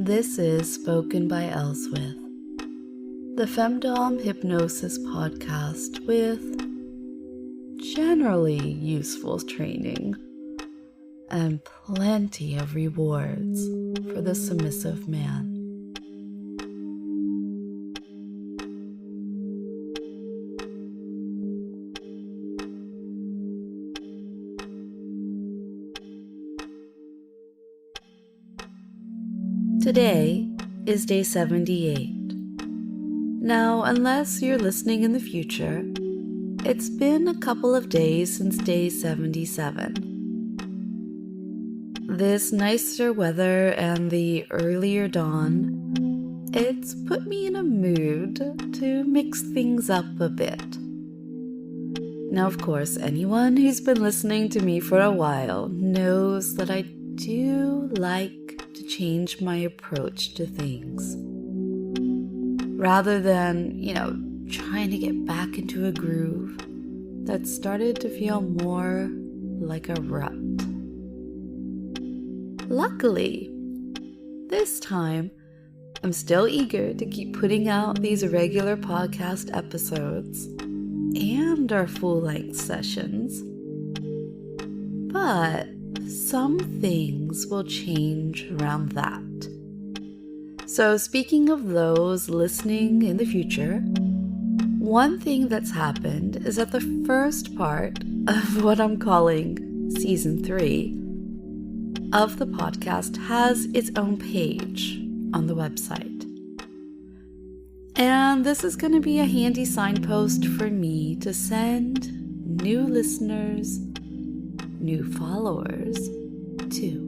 This is Spoken by Elswyth, the Femdom Hypnosis podcast with generally useful training and plenty of rewards for the submissive man. Today is day 78. Now, unless you're listening in the future, it's been a couple of days since day 77. This nicer weather and the earlier dawn, it's put me in a mood to mix things up a bit. Now, of course, anyone who's been listening to me for a while knows that I do like to change my approach to things. Rather than, trying to get back into a groove that started to feel more like a rut. Luckily, this time, I'm still eager to keep putting out these regular podcast episodes and our full-length sessions. But some things will change around that. So speaking of those listening in the future, one thing that's happened is that the first part of what I'm calling Season 3 of the podcast has its own page on the website. And this is going to be a handy signpost for me to send new listeners, new followers too.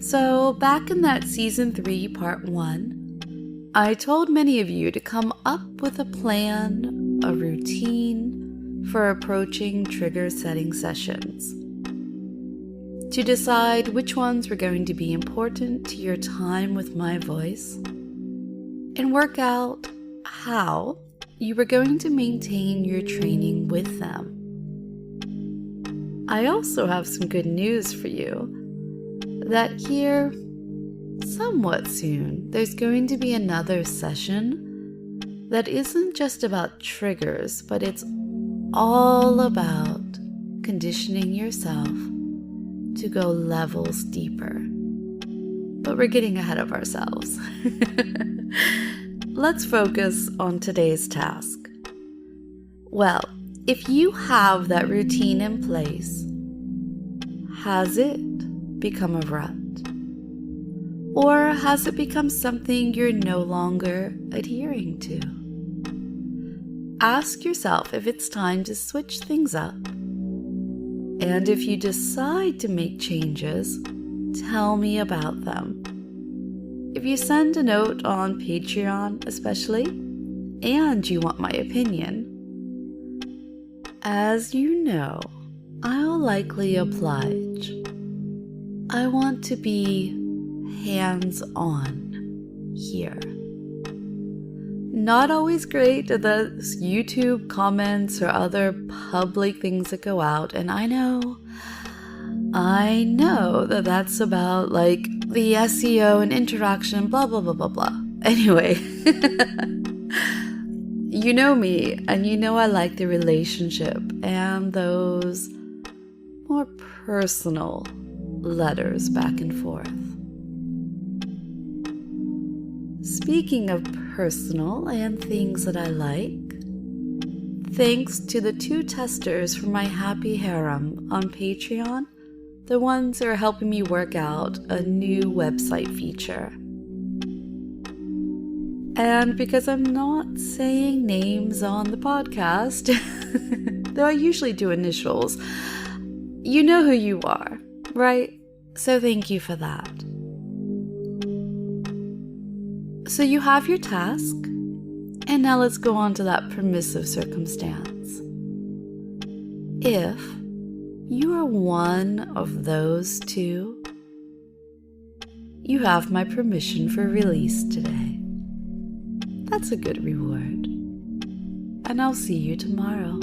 So back in that Season 3 Part 1, I told many of you to come up with a plan, a routine for approaching trigger setting sessions. To decide which ones were going to be important to your time with my voice, and work out how you were going to maintain your training with them. I also have some good news for you, that here, somewhat soon, there's going to be another session that isn't just about triggers, but it's all about conditioning yourself to go levels deeper. But we're getting ahead of ourselves. Let's focus on today's task. Well, if you have that routine in place, has it become a rut? Or has it become something you're no longer adhering to? Ask yourself if it's time to switch things up. And if you decide to make changes, tell me about them. If you send a note on Patreon especially, and you want my opinion, as you know, I'll likely oblige. I want to be hands-on here. Not always great at the YouTube comments or other public things that go out, and I know that that's about the SEO and interaction, blah, blah, blah, blah, blah. Anyway, you know me, and you know I like the relationship and those more personal letters back and forth. Speaking of personal and things that I like, thanks to the 2 testers from my happy harem on Patreon, the ones who are helping me work out a new website feature. And because I'm not saying names on the podcast, though I usually do initials, you know who you are, right? So thank you for that. So you have your task, and now let's go on to that permissive circumstance. If you are one of those 2, you have my permission for release today. That's a good reward. And I'll see you tomorrow.